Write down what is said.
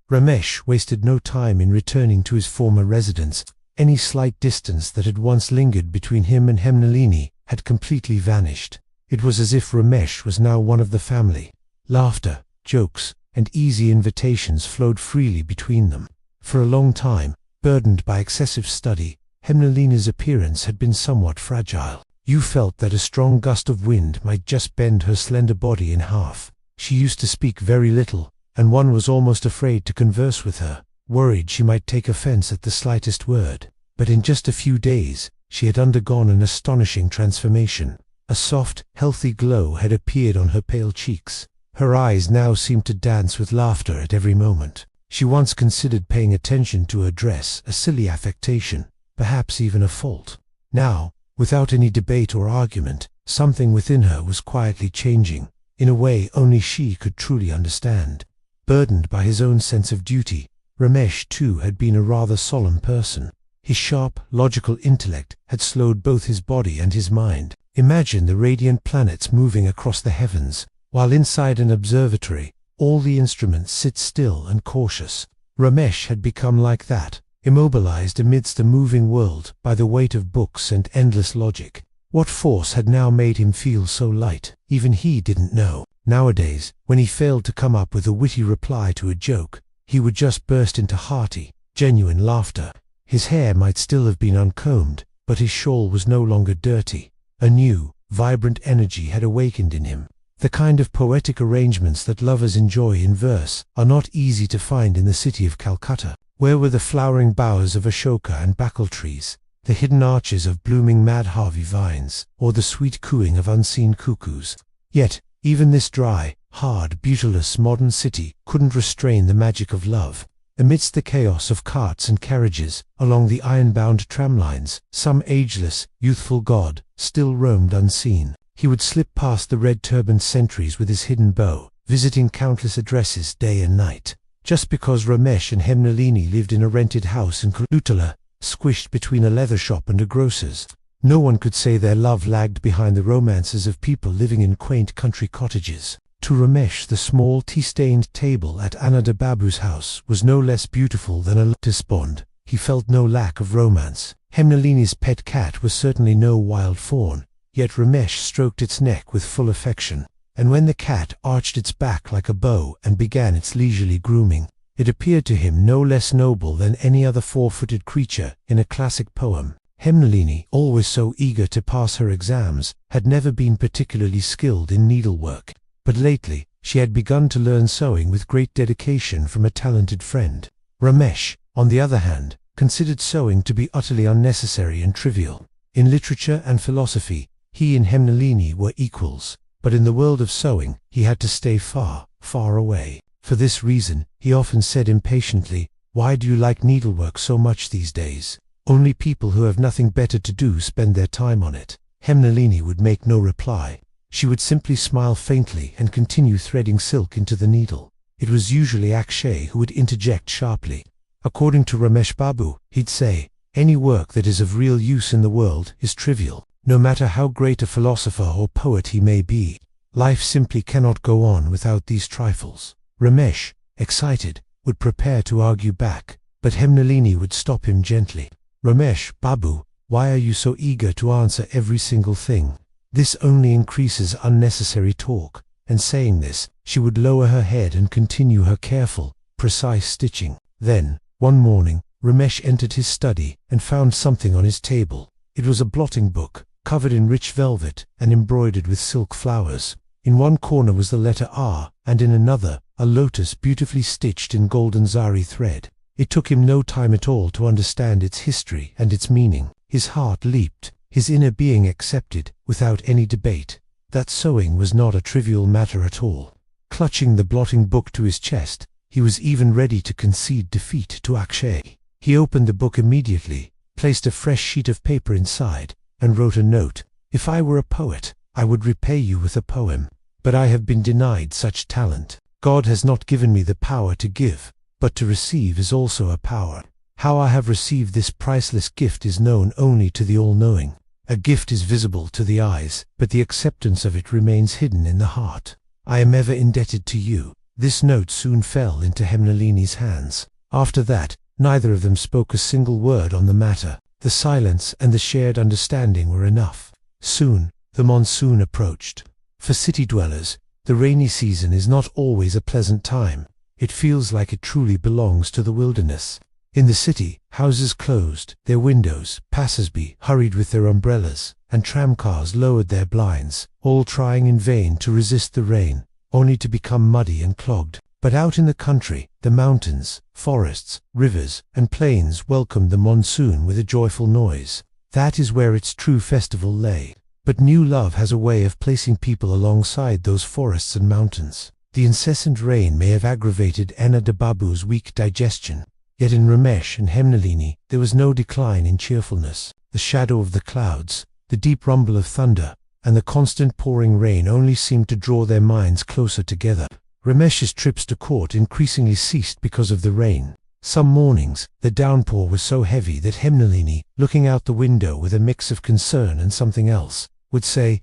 Ramesh wasted no time in returning to his former residence. Any slight distance that had once lingered between him and Hemnalini had completely vanished. It was as if Ramesh was now one of the family. Laughter, jokes, and easy invitations flowed freely between them. For a long time, burdened by excessive study, Hemnalini's appearance had been somewhat fragile. You felt that a strong gust of wind might just bend her slender body in half. She used to speak very little, and one was almost afraid to converse with her, worried she might take offense at the slightest word. But in just a few days, she had undergone an astonishing transformation. A soft, healthy glow had appeared on her pale cheeks. Her eyes now seemed to dance with laughter at every moment. She once considered paying attention to her dress, a silly affectation, perhaps even a fault. Now, without any debate or argument, something within her was quietly changing, in a way only she could truly understand. Burdened by his own sense of duty, Ramesh too had been a rather solemn person. His sharp, logical intellect had slowed both his body and his mind. Imagine the radiant planets moving across the heavens, while inside an observatory, all the instruments sit still and cautious. Ramesh had become like that, immobilized amidst a moving world by the weight of books and endless logic. What force had now made him feel so light? Even he didn't know. Nowadays, when he failed to come up with a witty reply to a joke, he would just burst into hearty, genuine laughter. His hair might still have been uncombed, but his shawl was no longer dirty. A new, vibrant energy had awakened in him. The kind of poetic arrangements that lovers enjoy in verse are not easy to find in the city of Calcutta. Where were the flowering boughs of ashoka and bakul trees, the hidden arches of blooming madhavi vines, or the sweet cooing of unseen cuckoos? Yet, even this dry, hard, beautiless modern city couldn't restrain the magic of love. Amidst the chaos of carts and carriages, along the iron-bound tramlines, some ageless, youthful god still roamed unseen. He would slip past the red-turbaned sentries with his hidden bow, visiting countless addresses day and night. Just because Ramesh and Hemnalini lived in a rented house in Calcutta, squished between a leather shop and a grocer's, no one could say their love lagged behind the romances of people living in quaint country cottages. To Ramesh, the small tea-stained table at Ananda Babu's house was no less beautiful than a lotus pond. He felt no lack of romance. Hemnalini's pet cat was certainly no wild fawn, yet Ramesh stroked its neck with full affection. And when the cat arched its back like a bow and began its leisurely grooming, it appeared to him no less noble than any other four-footed creature in a classic poem. Hemnalini, always so eager to pass her exams, had never been particularly skilled in needlework. But lately, she had begun to learn sewing with great dedication from a talented friend. Ramesh, on the other hand, considered sewing to be utterly unnecessary and trivial. In literature and philosophy, he and Hemnalini were equals, but in the world of sewing, he had to stay far, far away. For this reason, he often said impatiently, "Why do you like needlework so much these days? Only people who have nothing better to do spend their time on it." Hemnalini would make no reply. She would simply smile faintly and continue threading silk into the needle. It was usually Akshay who would interject sharply. According to Ramesh Babu, he'd say, "Any work that is of real use in the world is trivial, no matter how great a philosopher or poet he may be. Life simply cannot go on without these trifles." Ramesh, excited, would prepare to argue back, but Hemnalini would stop him gently. "Ramesh Babu, why are you so eager to answer every single thing? This only increases unnecessary talk." And saying this, she would lower her head and continue her careful, precise stitching. Then, one morning, Ramesh entered his study and found something on his table. It was a blotting book, covered in rich velvet and embroidered with silk flowers. In one corner was the letter R, and in another, a lotus beautifully stitched in golden zari thread. It took him no time at all to understand its history and its meaning. His heart leaped. His inner being accepted, without any debate, that sewing was not a trivial matter at all. Clutching the blotting book to his chest, he was even ready to concede defeat to Akshay. He opened the book immediately, placed a fresh sheet of paper inside, and wrote a note. "If I were a poet, I would repay you with a poem. But I have been denied such talent. God has not given me the power to give, but to receive is also a power. How I have received this priceless gift is known only to the all-knowing. A gift is visible to the eyes, but the acceptance of it remains hidden in the heart. I am ever indebted to you. This note soon fell into Hemnalini's hands. After that, neither of them spoke a single word on the matter. The silence and the shared understanding were enough. Soon, the monsoon approached. For city dwellers, the rainy season is not always a pleasant time. It feels like it truly belongs to the wilderness. In the city, houses closed their windows, passers-by hurried with their umbrellas, and tramcars lowered their blinds, all trying in vain to resist the rain, only to become muddy and clogged. But out in the country, the mountains, forests, rivers, and plains welcomed the monsoon with a joyful noise. That is where its true festival lay. But new love has a way of placing people alongside those forests and mountains. The incessant rain may have aggravated Anna de Babu's weak digestion. Yet in Ramesh and Hemnalini there was no decline in cheerfulness. The shadow of the clouds, the deep rumble of thunder, and the constant pouring rain only seemed to draw their minds closer together. Ramesh's trips to court increasingly ceased because of the rain. Some mornings, the downpour was so heavy that Hemnalini, looking out the window with a mix of concern and something else, would say,